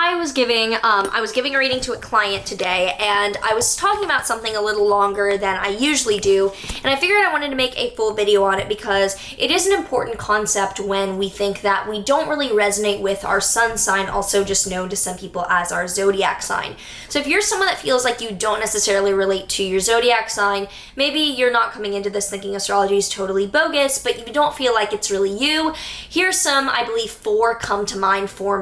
I was giving a reading to a client today, and I was talking about something a little longer than I usually do, and I figured I wanted to make a full video on it because it is an important concept when we think that we don't really resonate with our sun sign, also just known to some people as our zodiac sign. So if you're someone that feels like you don't necessarily relate to your zodiac sign, maybe you're not coming into this thinking astrology is totally bogus, but you don't feel like it's really you, here's some, I believe, four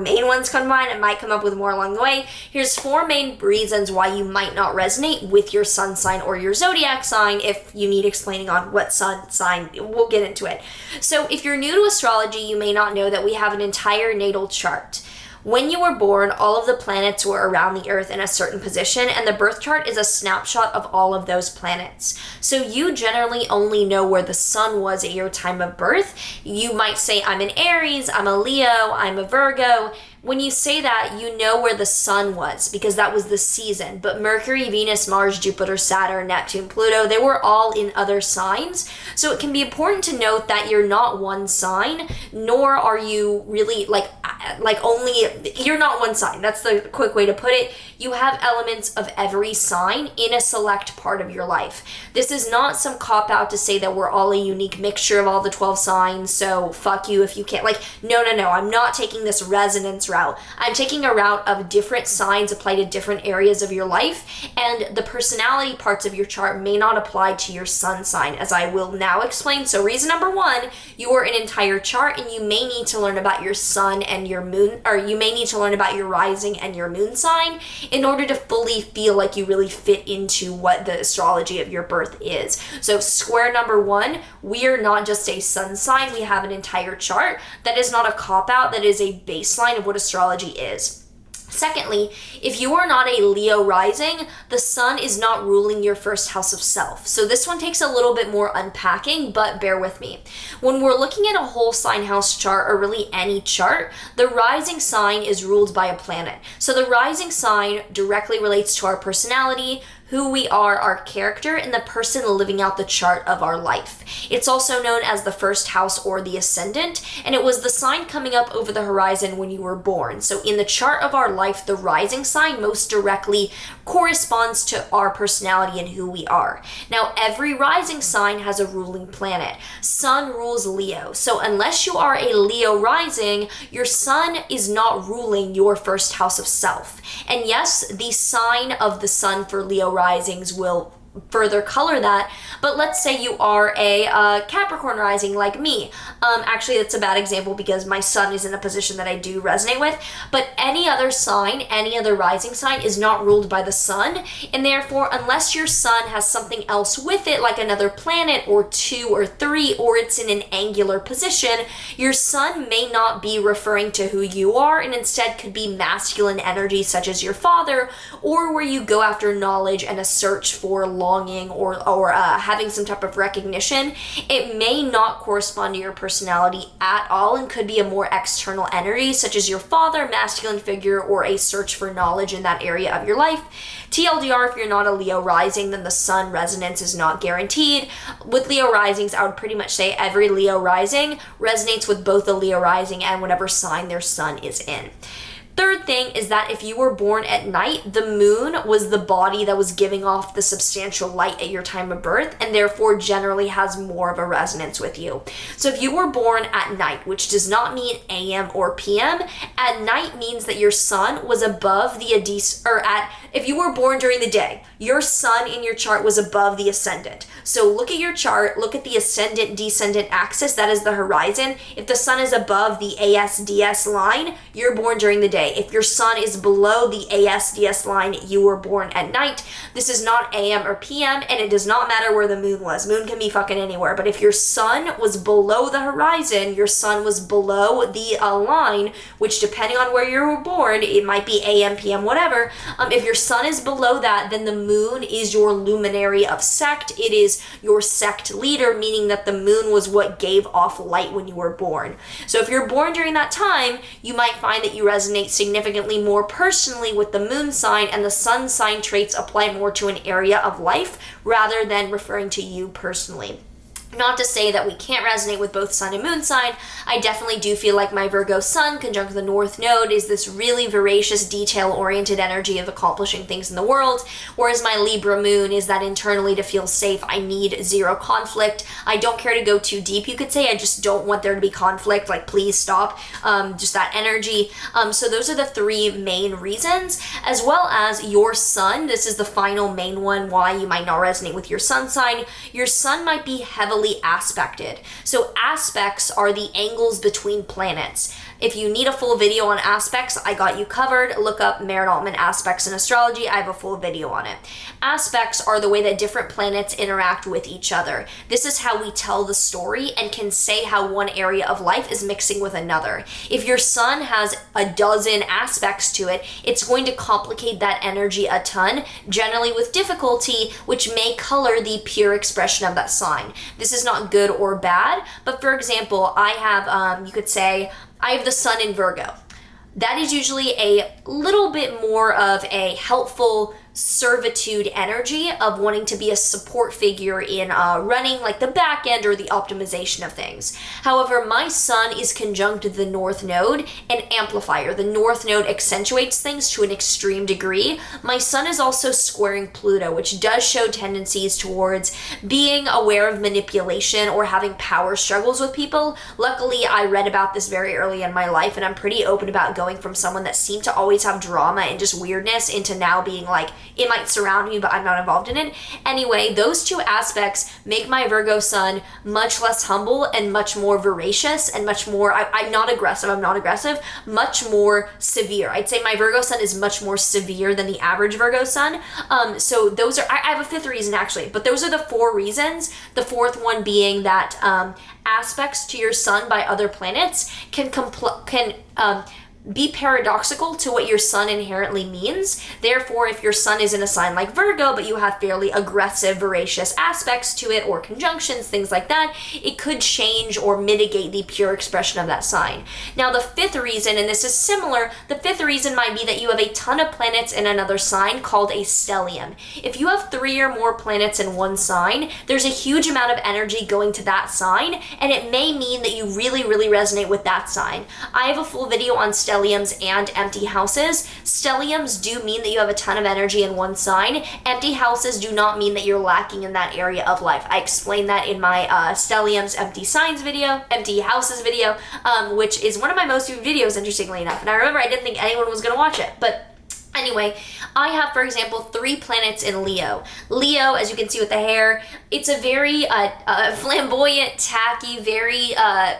main ones come to mind. It might come up with more along the way. Here's 4 main reasons why you might not resonate with your sun sign or your zodiac sign. If you need explaining on what sun sign, we'll get into it. So if you're new to astrology, you may not know that we have an entire natal chart. When you were born, all of the planets were around the Earth in a certain position, and the birth chart is a snapshot of all of those planets. So you generally only know where the sun was at your time of birth. You might say, I'm an Aries, I'm a Leo, I'm a Virgo. When you say that, you know where the sun was because that was the season. But Mercury, Venus, Mars, Jupiter, Saturn, Neptune, Pluto, they were all in other signs. So it can be important to note that you're not one sign, nor are you really you're not one sign. That's the quick way to put it. You have elements of every sign in a select part of your life. This is not some cop-out to say that we're all a unique mixture of all the 12 signs, so fuck you if you can't. No. I'm not taking this resonance route. I'm taking a route of different signs apply to different areas of your life, and the personality parts of your chart may not apply to your sun sign, as I will now explain. So reason number 1, you are an entire chart, and you may need to learn about your sun and your moon, or you may need to learn about your rising and your moon sign in order to fully feel like you really fit into what the astrology of your birth is. So square number 1, we are not just a sun sign, we have an entire chart. That is not a cop-out, that is a baseline of what astrology is. Secondly, if you are not a Leo rising, the sun is not ruling your first house of self. So this one takes a little bit more unpacking, but bear with me. When we're looking at a whole sign house chart, or really any chart, the rising sign is ruled by a planet. So the rising sign directly relates to our personality, who we are, our character, and the person living out the chart of our life. It's also known as the first house or the ascendant, and it was the sign coming up over the horizon when you were born. So in the chart of our life, the rising sign most directly corresponds to our personality and who we are. Now, every rising sign has a ruling planet. Sun rules Leo. So unless you are a Leo rising, your sun is not ruling your first house of self. And yes, the sign of the sun for Leo risings will further color that, but let's say you are a Capricorn rising like me. Actually, that's a bad example because my sun is in a position that I do resonate with, but any other sign, any other rising sign is not ruled by the sun, and therefore, unless your sun has something else with it, like another planet or 2 or 3, or it's in an angular position, your sun may not be referring to who you are, and instead could be masculine energy such as your father, or where you go after knowledge and a search for longing or having some type of recognition. It may not correspond to your personality at all and could be a more external energy such as your father, masculine figure, or a search for knowledge in that area of your life. TLDR, if you're not a Leo rising, then the sun resonance is not guaranteed. With Leo risings, I would pretty much say every Leo rising resonates with both the Leo rising and whatever sign their sun is in. Third thing is that if you were born at night, the moon was the body that was giving off the substantial light at your time of birth, and therefore generally has more of a resonance with you. So if you were born at night, which does not mean AM or PM, at night means that your sun was above the if you were born during the day, your sun in your chart was above the ascendant. So look at your chart, look at the ascendant-descendant axis, that is the horizon. If the sun is above the ASDS line, you're born during the day. If your sun is below the ASDS line, you were born at night. This is not AM or PM, and it does not matter where the moon was. Moon can be fucking anywhere, but if your sun was below the horizon, your sun was below the line, which depending on where you were born, it might be AM, PM, whatever. If your sun is below that, then the moon is your luminary of sect. It is your sect leader, meaning that the moon was what gave off light when you were born. So if you're born during that time, you might find that you resonate significantly more personally with the moon sign, and the sun sign traits apply more to an area of life rather than referring to you personally. Not to say that we can't resonate with both sun and moon sign. I definitely do feel like my Virgo sun conjunct the North Node is this really voracious, detail-oriented energy of accomplishing things in the world, whereas my Libra moon is that internally to feel safe, I need zero conflict. I don't care to go too deep, you could say. I just don't want there to be conflict, like please stop, just that energy. So those are the three main reasons, as well as your sun. This is the final main one why you might not resonate with your sun sign. Your sun might be heavily aspected. So aspects are the angles between planets. If you need a full video on aspects, I got you covered. Look up Maren Altman aspects in astrology. I have a full video on it. Aspects are the way that different planets interact with each other. This is how we tell the story and can say how one area of life is mixing with another. If your sun has a dozen aspects to it, it's going to complicate that energy a ton, generally with difficulty, which may color the pure expression of that sign. This is not good or bad, but for example, I have, you could say, I have the sun in Virgo. That is usually a little bit more of a helpful servitude energy of wanting to be a support figure in running like the back end or the optimization of things. However, my sun is conjunct the North Node, an amplifier. The North Node accentuates things to an extreme degree. My sun is also squaring Pluto, which does show tendencies towards being aware of manipulation or having power struggles with people. Luckily, I read about this very early in my life, and I'm pretty open about going from someone that seemed to always have drama and just weirdness into now being like, it might surround me, but I'm not involved in it. Anyway, those two aspects make my Virgo sun much less humble and much more voracious and much more, I'm not aggressive, much more severe. I'd say my Virgo sun is much more severe than the average Virgo sun. So those are, I have a fifth reason actually, but those are the four reasons. The fourth one being that aspects to your sun by other planets can be paradoxical to what your sun inherently means. Therefore, if your sun is in a sign like Virgo, but you have fairly aggressive, voracious aspects to it or conjunctions, things like that, it could change or mitigate the pure expression of that sign. Now, the fifth reason, and this is similar, the fifth reason might be that you have a ton of planets in another sign called a stellium. If you have 3 or more planets in one sign, there's a huge amount of energy going to that sign, and it may mean that you really, really resonate with that sign. I have a full video on stelliums and empty houses. Stelliums do mean that you have a ton of energy in one sign. Empty houses do not mean that you're lacking in that area of life. I explained that in my stelliums empty houses video, which is one of my most viewed videos, interestingly enough. And I remember I didn't think anyone was going to watch it, but anyway, I have, for example, 3 planets in Leo. Leo, as you can see with the hair, it's a very flamboyant, tacky, very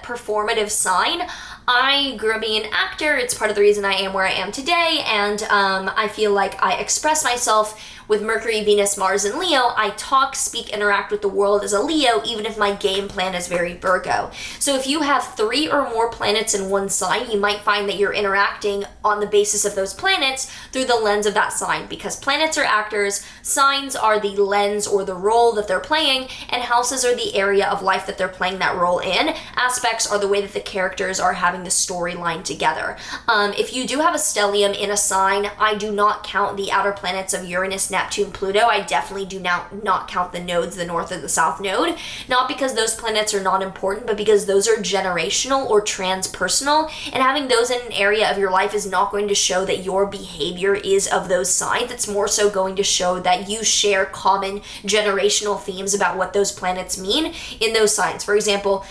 performative sign. I grew up being an actor. It's part of the reason I am where I am today, and I feel like I express myself with Mercury, Venus, Mars, and Leo. I talk, speak, interact with the world as a Leo, even if my game plan is very Virgo. So if you have 3 or more planets in one sign, you might find that you're interacting on the basis of those planets through the lens of that sign, because planets are actors, signs are the lens or the role that they're playing, and houses are the area of life that they're playing that role in. Aspects are the way that the characters are having the storyline together. If you do have a stellium in a sign, I do not count the outer planets of Uranus, Neptune, Pluto. I definitely do not count the nodes, the north or the south node, not because those planets are not important, but because those are generational or transpersonal, and having those in an area of your life is not going to show that your behavior is of those signs. It's more so going to show that you share common generational themes about what those planets mean in those signs. For example,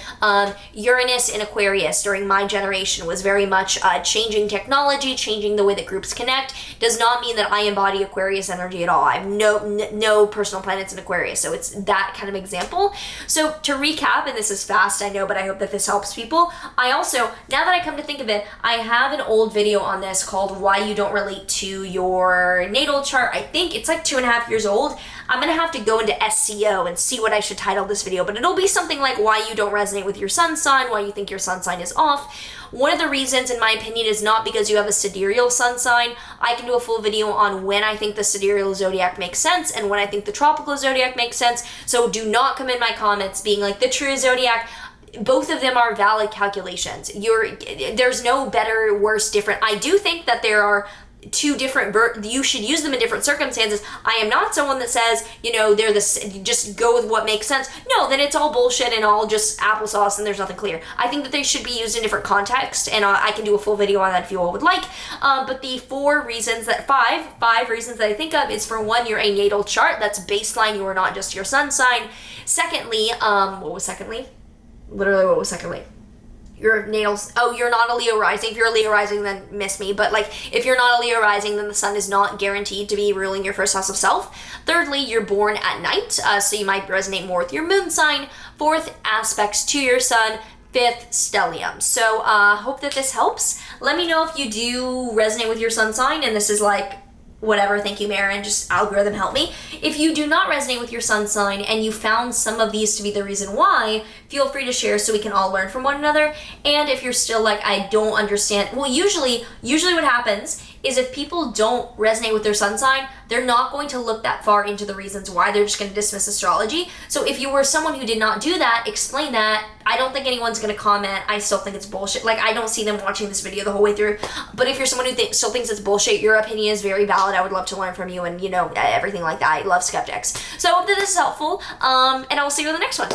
Uranus in Aquarius during my generation was very much changing technology, changing the way that groups connect. Does not mean that I embody Aquarius energy at all. I have no personal planets in Aquarius, so it's that kind of example. So to recap, and this is fast, I know, but I hope that this helps people. I also, now that I come to think of it, I have an old video on this called Why You Don't Relate to Your Natal Chart. I think it's like 2.5 years old. I'm gonna have to go into SEO and see what I should title this video, but it'll be something like why you don't resonate with your sun sign, why you think your sun sign is off. One of the reasons, in my opinion, is not because you have a sidereal sun sign. I can do a full video on when I think the sidereal zodiac makes sense and when I think the tropical zodiac makes sense, so do not come in my comments being like the true zodiac. Both of them are valid calculations. There's no better, worse, different. I do think that there are two different, you should use them in different circumstances. I am not someone that says, you know, they're just go with what makes sense. No, then it's all bullshit and all just applesauce and there's nothing clear. I think that they should be used in different contexts, and I can do a full video on that if you all would like. But the five reasons that I think of is, for one, you're a natal chart. That's baseline. You are not just your sun sign. Secondly, what was secondly? Your natal, you're not a Leo rising. If you're a Leo rising, then miss me. But like, if you're not a Leo rising, then the sun is not guaranteed to be ruling your first house of self. Thirdly, you're born at night, so you might resonate more with your moon sign. Fourth, aspects to your sun. Fifth, stellium. So hope that this helps. Let me know if you do resonate with your sun sign and this is like, whatever, thank you, Maren, just algorithm help me. If you do not resonate with your sun sign and you found some of these to be the reason why, feel free to share so we can all learn from one another. And if you're still like, I don't understand, well, usually what happens is if people don't resonate with their sun sign, they're not going to look that far into the reasons why. They're just going to dismiss astrology. So if you were someone who did not do that, explain that. I don't think anyone's going to comment. I still think it's bullshit. Like, I don't see them watching this video the whole way through. But if you're someone who still thinks it's bullshit, your opinion is very valid. I would love to learn from you and, you know, everything like that. I love skeptics. So I hope that this is helpful. And I will see you in the next one.